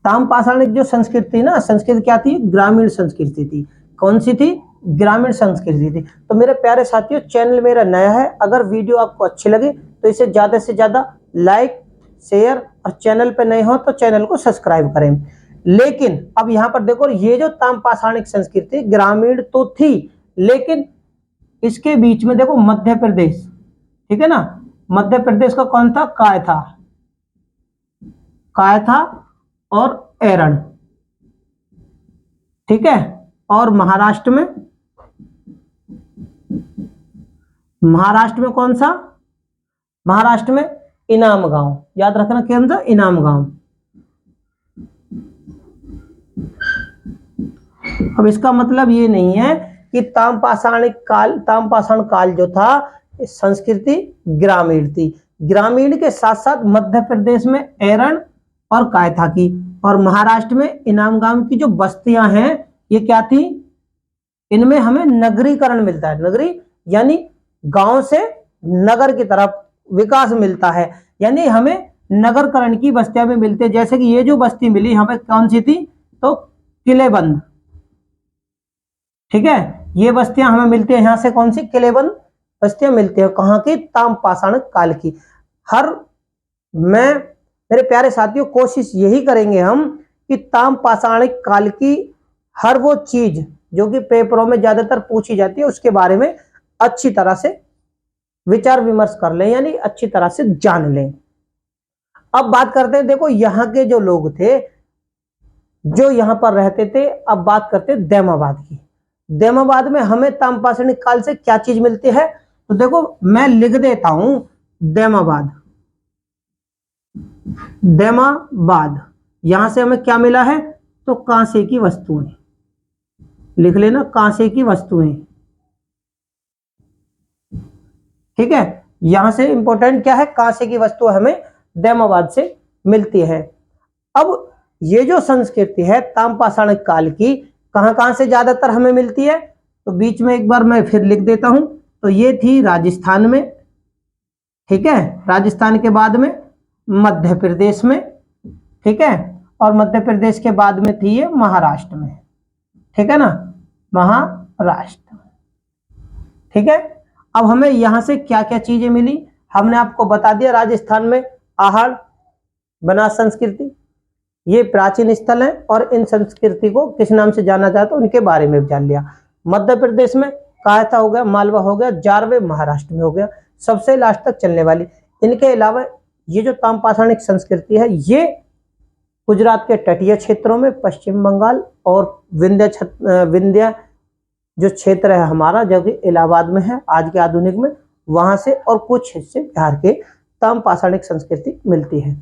ताम्रपाषाणिक जो संस्कृति ना, संस्कृति क्या थी? ग्रामीण संस्कृति थी। कौन सी थी? ग्रामीण संस्कृति थी। तो मेरे प्यारे साथियों, चैनल मेरा नया है, अगर वीडियो आपको अच्छी लगे तो इसे ज्यादा से ज्यादा लाइक, शेयर, और चैनल पे नए हो तो चैनल को सब्सक्राइब करें। लेकिन अब यहाँ पर देखो, ये जो ताम्रपाषाणिक संस्कृति ग्रामीण तो थी, लेकिन इसके बीच में देखो मध्य प्रदेश, ठीक है ना, मध्य प्रदेश का कौन था? कायथा, कायथा और एरण, ठीक है। और महाराष्ट्र में, महाराष्ट्र में कौन सा? महाराष्ट्र में इनाम गांव, याद रखना कौन सा? इनाम गांव। अब इसका मतलब ये नहीं है कि ताम्रपाषाण काल जो था संस्कृति ग्रामीण थी। ग्रामीण के साथ साथ मध्य प्रदेश में एरण और कायथा की, और महाराष्ट्र में इनाम गांव की जो बस्तियां हैं ये क्या थी? इनमें हमें नगरीकरण मिलता है। नगरी यानी गांव से नगर की तरफ विकास मिलता है, यानी हमें नगरकरण की बस्तियां भी मिलती है। जैसे कि ये जो बस्ती मिली यहाँ पे कौन सी थी? तो किलेबंद, ठीक है। ये बस्तियां हमें मिलती है यहाँ से, कौन सी? किलेबंद बस्तियां मिलती है। कहाँ की? ताम्रपाषाण काल की। मेरे प्यारे साथियों, कोशिश यही करेंगे हम कि ताम्रपाषाणिक काल की हर वो चीज जो कि पेपरों में ज्यादातर पूछी जाती है उसके बारे में अच्छी तरह से विचार विमर्श कर लें, यानी अच्छी तरह से जान लें। अब बात करते हैं, देखो यहाँ के जो लोग थे जो यहाँ पर रहते थे, अब बात करते हैं दैमाबाद की। दैमाबाद में हमें ताम्रपाषाणिक काल से क्या चीज मिलती है? तो देखो मैं लिख देता हूं, दैमाबाद, दैमाबाद, यहां से हमें क्या मिला है? तो कांसे की वस्तुएं, लिख लेना, कांसे की वस्तुएं, ठीक है। यहां से इंपॉर्टेंट क्या है? कांसे की वस्तु हमें दैमाबाद से मिलती है। अब ये जो संस्कृति है ताम्रपाषाणिक काल की, कहां से ज्यादातर हमें मिलती है? तो बीच में एक बार मैं फिर लिख देता हूं, तो ये थी राजस्थान में, ठीक है। राजस्थान के बाद में मध्य प्रदेश में, ठीक है, और मध्य प्रदेश के बाद में थी ये महाराष्ट्र में, ठीक है ना, महाराष्ट्र, ठीक है। अब हमें यहां से क्या क्या चीजें मिली? हमने आपको बता दिया, राजस्थान में आहड़, बनास संस्कृति, ये प्राचीन स्थल है और इन संस्कृति को किस नाम से जाना जाता है उनके बारे में जान लिया। मध्य प्रदेश में कायथा हो गया, मालवा हो गया, जारवे महाराष्ट्र में हो गया, सबसे लास्ट तक चलने वाली। इनके अलावा ये जो ताम्रपाषाणिक संस्कृति है ये गुजरात के तटीय क्षेत्रों में, पश्चिम बंगाल और विंध्य जो क्षेत्र है हमारा, जो कि इलाहाबाद में है आज के आधुनिक में, वहां से और कुछ हिस्से बिहार के ताम्रपाषाणिक संस्कृति मिलती है।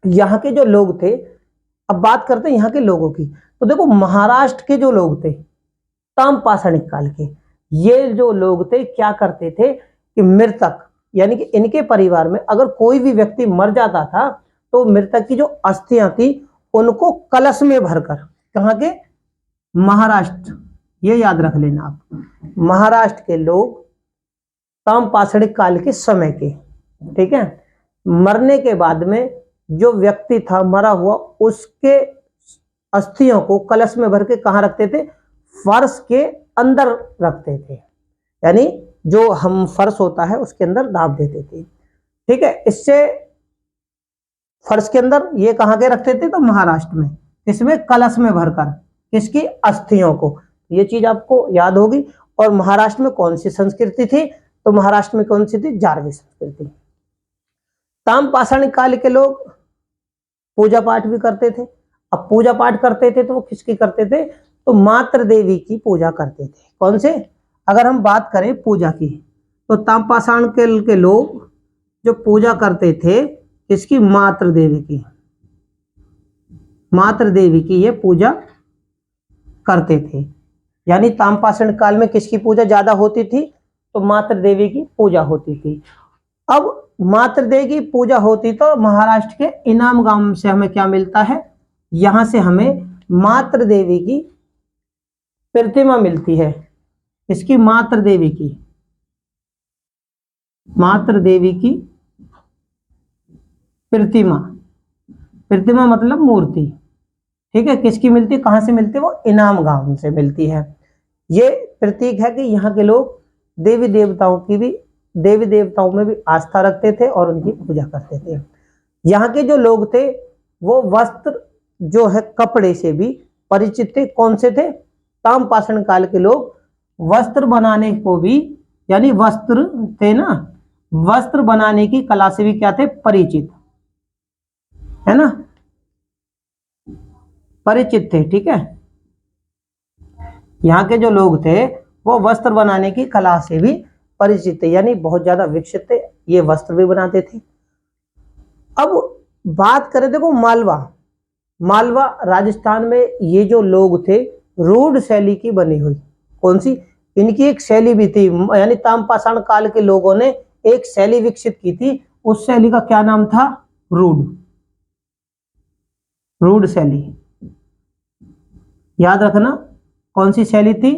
यहाँ के जो लोग थे, अब बात करते हैं यहाँ के लोगों की, तो देखो महाराष्ट्र के जो लोग थे ताम्रपाषाणिक काल के, ये जो लोग थे क्या करते थे कि मृतक, यानी कि इनके परिवार में अगर कोई भी व्यक्ति मर जाता था तो मृतक की जो अस्थियां थी उनको कलश में भरकर, कहाँ के? महाराष्ट्र, ये याद रख लेना आप, महाराष्ट्र के लोग ताम्रपाषाणिक काल के समय के, ठीक है, मरने के बाद में जो व्यक्ति था मरा हुआ, उसके अस्थियों को कलश में भर के कहाँ रखते थे? फर्श के अंदर रखते थे, यानी जो हम फर्श होता है उसके अंदर दाब देते थे, ठीक है। इससे फर्श के अंदर ये कहाँ के रखते थे? तो महाराष्ट्र में, इसमें कलश में भरकर, किसकी? अस्थियों को। ये चीज आपको याद होगी। और महाराष्ट्र में कौन सी संस्कृति थी? तो महाराष्ट्र में कौन सी थी? जारवी संस्कृति। ताम्रपाषाणिक काल के लोग पूजा पाठ भी करते थे। अब पूजा पाठ करते थे तो वो किसकी करते थे? तो मातृ देवी की पूजा करते थे। कौन से? अगर हम बात करें पूजा की, तो ताम्रपाषाण के लोग जो पूजा करते थे किसकी? मातृ देवी की, मातृ देवी की ये पूजा करते थे। यानी ताम्रपाषाण काल में किसकी पूजा ज्यादा होती थी? तो मातृ देवी की पूजा होती थी। अब मातृ देवी की पूजा होती तो महाराष्ट्र के इनाम गांव से हमें क्या मिलता है? यहां से हमें मातृ देवी की प्रतिमा मिलती है। इसकी मातृ देवी की, मातृ देवी की प्रतिमा, प्रतिमा मतलब मूर्ति, ठीक है, किसकी मिलती है, कहाँ से मिलती है, वो इनाम गांव से मिलती है। ये प्रतीक है कि यहाँ के लोग देवी देवताओं में भी आस्था रखते थे और उनकी पूजा करते थे। यहाँ के जो लोग थे वो वस्त्र जो है कपड़े से भी परिचित थे। कौन से थे, ताम्रपाषाण काल के लोग वस्त्र बनाने को भी, यानी वस्त्र थे ना, वस्त्र बनाने की कला से भी क्या थे, परिचित, है ना, परिचित थे। ठीक है, यहाँ के जो लोग थे वो वस्त्र बनाने की कला से भी परिचित थे, यानी बहुत ज्यादा विकसित थे, ये वस्त्र भी बनाते थे। अब बात करें, देखो मालवा राजस्थान में ये जो लोग थे रूढ़ शैली की बनी हुई, कौन सी, इनकी एक शैली भी थी, यानी ताम्रपाषाण काल के लोगों ने एक शैली विकसित की थी, उस शैली का क्या नाम था, रूढ़ शैली। याद रखना कौन सी शैली थी,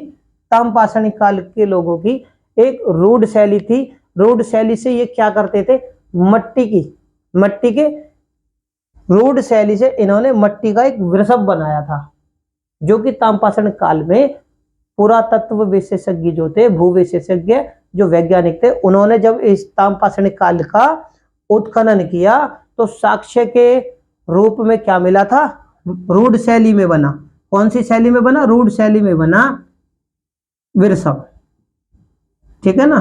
ताम्रपाषाण काल के लोगों की एक रूढ़ शैली थी। रूढ़ शैली से ये क्या करते थे, मट्टी के रूढ़ शैली से इन्होंने मट्टी का एक वृषभ बनाया था, जो कि ताम्रपाषाण काल में पुरातत्व विशेषज्ञ जो थे, भू विशेषज्ञ जो वैज्ञानिक थे, उन्होंने जब इस ताम्रपाषाण काल का उत्खनन किया तो साक्ष्य के रूप में क्या मिला था, रूढ़ शैली में बना। कौन सी शैली में बना, रूढ़ शैली में बना वृषभ। ठीक है ना,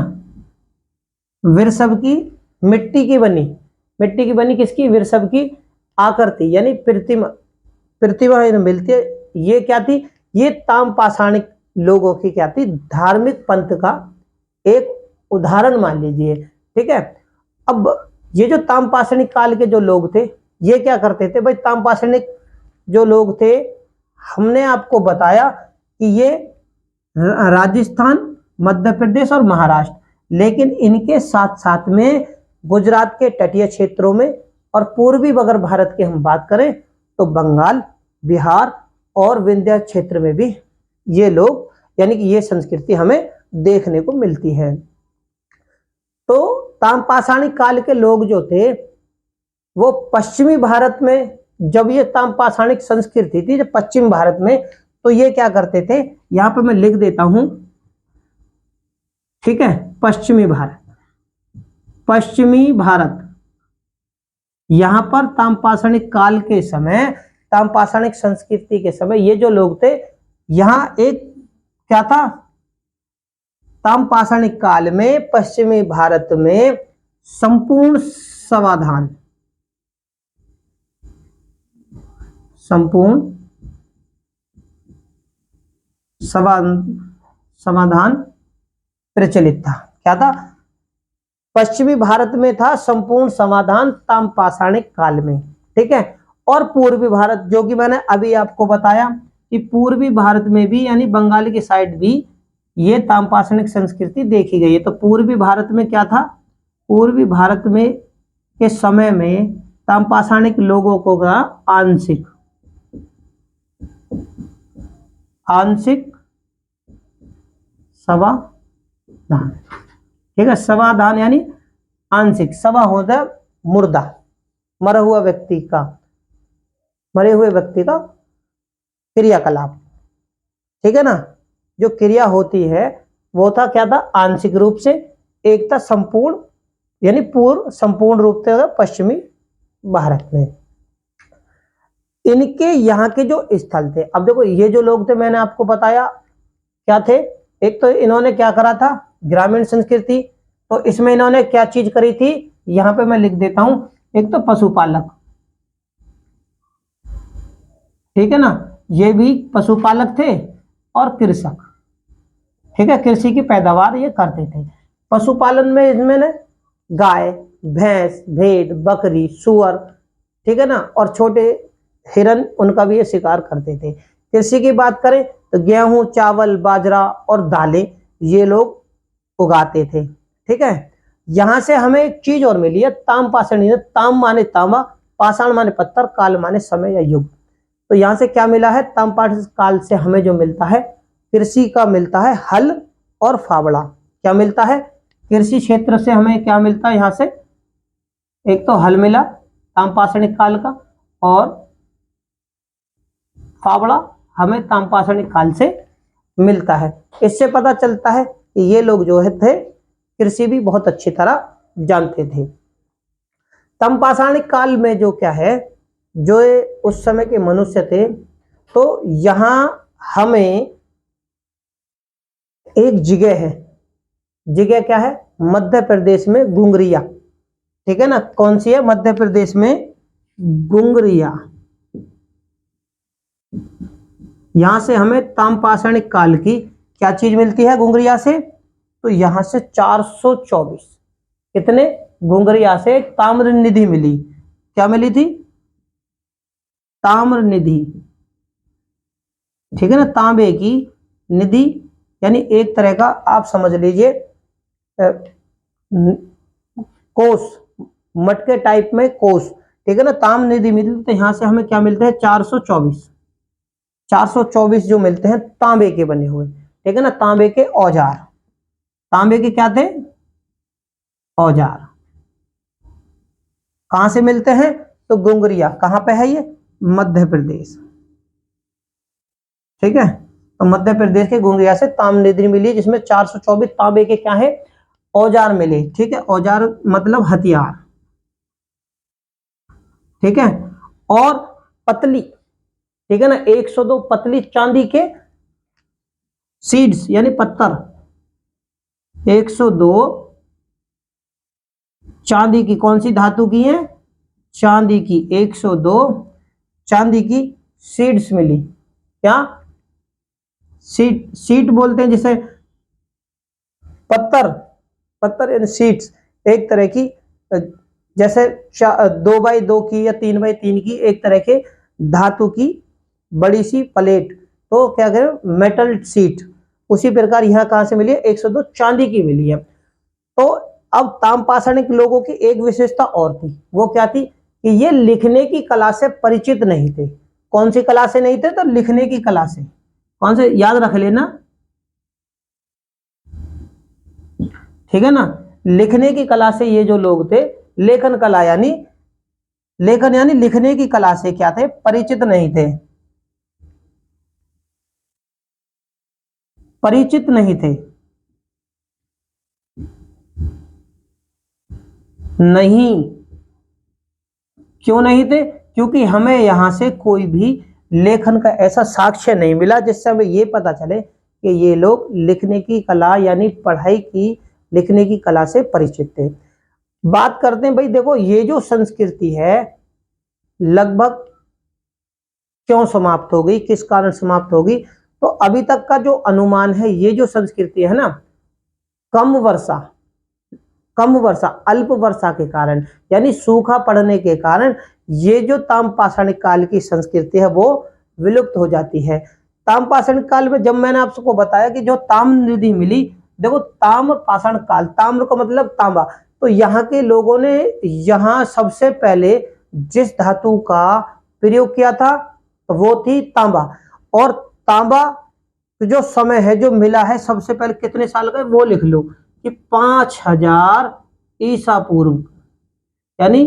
वृषभ की मिट्टी की बनी किसकी, वृषभ की आकृति, यानी प्रतिमा मिलती है। ये क्या थी, ये ताम्रपाषाणिक लोगों की क्या थी, धार्मिक पंथ का एक उदाहरण मान लीजिए। ठीक है, अब ये जो ताम्रपाषाणिक काल के जो लोग थे ये क्या करते थे भाई, ताम्रपाषाणिक जो लोग थे हमने आपको बताया कि ये राजस्थान, मध्य प्रदेश और महाराष्ट्र, लेकिन इनके साथ साथ में गुजरात के तटीय क्षेत्रों में और पूर्वी अगर भारत की हम बात करें तो बंगाल, बिहार और विंध्य क्षेत्र में भी ये लोग, यानी कि ये संस्कृति हमें देखने को मिलती है। तो ताम्रपाषाणिक काल के लोग जो थे वो पश्चिमी भारत में, जब ये ताम्रपाषाणिक संस्कृति थी जब पश्चिम भारत में, तो ये क्या करते थे, यहां पर मैं लिख देता हूं, ठीक है, पश्चिमी भारत, यहां पर ताम्रपाषाणिक काल के समय, ताम्रपाषाणिक संस्कृति के समय ये जो लोग थे, यहां एक क्या था, ताम्रपाषाणिक काल में पश्चिमी भारत में संपूर्ण समाधान प्रचलित था। क्या था, पश्चिमी भारत में था संपूर्ण समाधान ताम्रपाषाणिक काल में। ठीक है, और पूर्वी भारत, जो कि मैंने अभी आपको बताया कि पूर्वी भारत में भी, यानी बंगाल की साइड भी ये ताम्रपाषाणिक संस्कृति देखी गई है। तो पूर्वी भारत में क्या था, पूर्वी भारत में के समय में ताम्रपाषाणिक लोगों को का आंशिक समाधान, ठीक है, समाधान यानी आंशिक, सवा होता है मुर्दा, मरे हुए व्यक्ति का क्रियाकलाप। ठीक है ना, जो क्रिया होती है वो था क्या था, आंशिक रूप से, एक था संपूर्ण, यानी संपूर्ण रूप से पश्चिमी भारत में। इनके यहाँ के जो स्थल थे, अब देखो ये जो लोग थे मैंने आपको बताया क्या थे, एक तो इन्होंने क्या करा था, ग्रामीण संस्कृति, तो इसमें इन्होंने क्या चीज करी थी, यहां पे मैं लिख देता हूं, एक तो पशुपालक, ठीक है ना, ये भी पशुपालक थे और कृषक। ठीक है, कृषि की पैदावार ये करते थे। पशुपालन में इसमें ना गाय, भैंस, भेड़, बकरी, सुअर, ठीक है ना, और छोटे हिरन, उनका भी ये शिकार करते थे। कृषि की बात करें तो गेहूं, चावल, बाजरा और दालें ये लोग उगाते थे। ठीक है, यहां से हमें एक चीज और मिली है, ताम्रपाषाण, ताम माने तांबा, पाषाण माने पत्थर, काल माने समय या युग। तो यहां से क्या मिला है, ताम्रपाषाण काल से हमें जो मिलता है, कृषि का मिलता है हल और फावड़ा। क्या मिलता है, कृषि क्षेत्र से हमें क्या मिलता है, यहां से एक तो हल मिला ताम्रपाषाणिक काल का, और फावड़ा हमें ताम्रपाषाणिक काल से मिलता है। इससे पता चलता है कि ये लोग जो है थे कृषि भी बहुत अच्छी तरह जानते थे। ताम्रपाषाणिक काल में जो क्या है, जो उस समय के मनुष्य थे, तो यहां हमें एक जगह है, जगह क्या है, मध्य प्रदेश में घुंगरिया, ठीक है ना, कौन सी है, मध्य प्रदेश में घुंगरिया। यहां से हमें ताम्रपाषाणिक काल की क्या चीज मिलती है घुंगरिया से, तो यहां से 424 कितने, घुंगरिया से ताम्र निधि मिली। क्या मिली थी, ताम्र निधि, ठीक है ना, तांबे की निधि, यानी एक तरह का आप समझ लीजिए कोस, मटके टाइप में कोस, ठीक है ना, ताम्र निधि मिली। तो यहां से हमें क्या मिलते हैं, 424 जो मिलते हैं तांबे के बने हुए, ठीक है ना, तांबे के औजार, तांबे के क्या थे, औजार। कहां से मिलते हैं, तो घुंगरिया कहां पे है, ये मध्य प्रदेश, ठीक है। तो मध्य प्रदेश के घुंगरिया से ताम्र निधि मिली, जिसमें 424 तांबे के क्या है, औजार मिले, ठीक है, औजार मतलब हथियार, ठीक है। और पतली, ठीक है ना, 102 पतली चांदी के सीड्स यानी पत्थर, 102 चांदी की, कौन सी धातु की है, चांदी की, 102 चांदी की सीड्स मिली। क्या सीट, सीट बोलते हैं जिसे, पत्थर, पत्थर यानी सीट्स, एक तरह की जैसे 2x2 की या 3x3 की एक तरह के धातु की बड़ी सी प्लेट, तो क्या करें, मेटल सीट। उसी प्रकार यहां कहां से मिली है, 102 चांदी की मिली है। तो अब ताम्रपाषाणिक लोगों की एक विशेषता और थी, वो क्या थी कि ये लिखने की कला से परिचित नहीं थे। कौन सी कला से नहीं थे, तो लिखने की कला से। कौन से, याद रख लेना, ठीक है ना, लिखने की कला से ये जो लोग थे, लेखन कला यानी, लेखन यानी लिखने की कला से क्या थे, परिचित नहीं थे, परिचित नहीं थे, नहीं, क्यों नहीं थे, क्योंकि हमें यहां से कोई भी लेखन का ऐसा साक्ष्य नहीं मिला जिससे हमें यह पता चले कि ये लोग लिखने की कला यानी पढ़ाई की, लिखने की कला से परिचित थे। बात करते हैं भाई, देखो ये जो संस्कृति है लगभग क्यों समाप्त हो गई, किस कारण समाप्त हो गई, तो अभी तक का जो अनुमान है, ये जो संस्कृति है ना, कम वर्षा, कम वर्षा, अल्प वर्षा के कारण, यानी सूखा पड़ने के कारण ये जो ताम्रपाषाणिक काल की संस्कृति है वो विलुप्त हो जाती है। ताम्रपाषाणिक काल में जब मैंने आपको बताया कि जो ताम्र निधि मिली, देखो ताम्रपाषाण काल, ताम्र का मतलब तांबा, तो यहाँ के लोगों ने यहाँ सबसे पहले जिस धातु का प्रयोग किया था वो थी तांबा। और तांबा जो समय है जो मिला है सबसे पहले कितने साल का, वो लिख लो कि 5000 ईसा पूर्व, यानी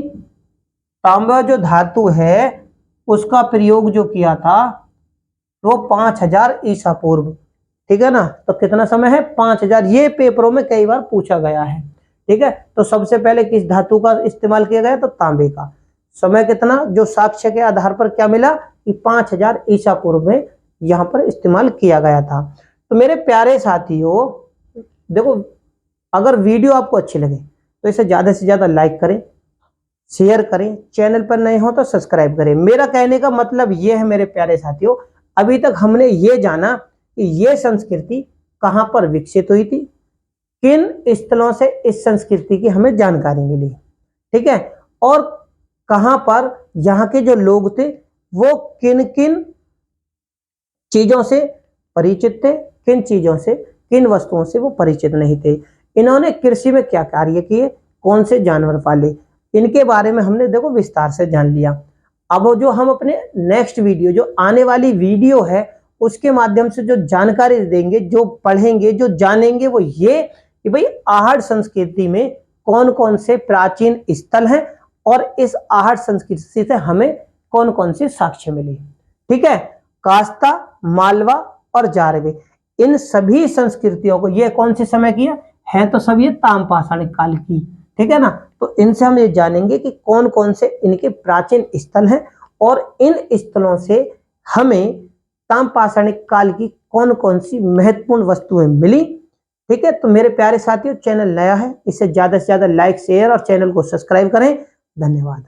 तांबा जो धातु है उसका प्रयोग जो किया था वो 5000 ईसा पूर्व, ठीक है ना। तो कितना समय है, 5000, ये पेपरों में कई बार पूछा गया है, ठीक है। तो सबसे पहले किस धातु का इस्तेमाल किया गया, तो तांबे का। समय कितना, जो साक्ष्य के आधार पर क्या मिला कि 5000 ईसा पूर्व में यहां पर इस्तेमाल किया गया था। तो मेरे प्यारे साथियों, देखो अगर वीडियो आपको अच्छी लगे तो इसे ज्यादा से ज्यादा लाइक करें, शेयर करें, चैनल पर नए हो तो सब्सक्राइब करें। मेरा कहने का मतलब यह है मेरे प्यारे साथियों, अभी तक हमने ये जाना कि यह संस्कृति कहां पर विकसित हुई थी, किन स्थलों से इस संस्कृति की हमें जानकारी मिली, ठीक है, और कहां पर यहाँ के जो लोग थे वो किन किन चीजों से परिचित थे, किन चीजों से, किन वस्तुओं से वो परिचित नहीं थे, इन्होंने कृषि में क्या कार्य किए, कौन से जानवर पाले, इनके बारे में हमने देखो विस्तार से जान लिया। अब जो हम अपने नेक्स्ट वीडियो, जो आने वाली वीडियो है, उसके माध्यम से जो जानकारी देंगे, जो पढ़ेंगे, जो जानेंगे, वो ये कि भाई आहड़ संस्कृति में कौन कौन से प्राचीन स्थल हैं और इस आहड़ संस्कृति से हमें कौन कौन से साक्ष्य मिले, ठीक है। कास्ता, मालवा और जारवे, इन सभी संस्कृतियों को, ये कौन से समय की है तो सब ये ताम्रपाषाण काल की, ठीक है ना। तो इनसे हम ये जानेंगे कि कौन कौन से इनके प्राचीन स्थल हैं और इन स्थलों से हमें ताम्रपाषाणिक काल की कौन कौन सी महत्वपूर्ण वस्तुएं मिली। ठीक है, तो मेरे प्यारे साथियों, चैनल नया है, इसे ज्यादा से ज्यादा लाइक, शेयर और चैनल को सब्सक्राइब करें। धन्यवाद।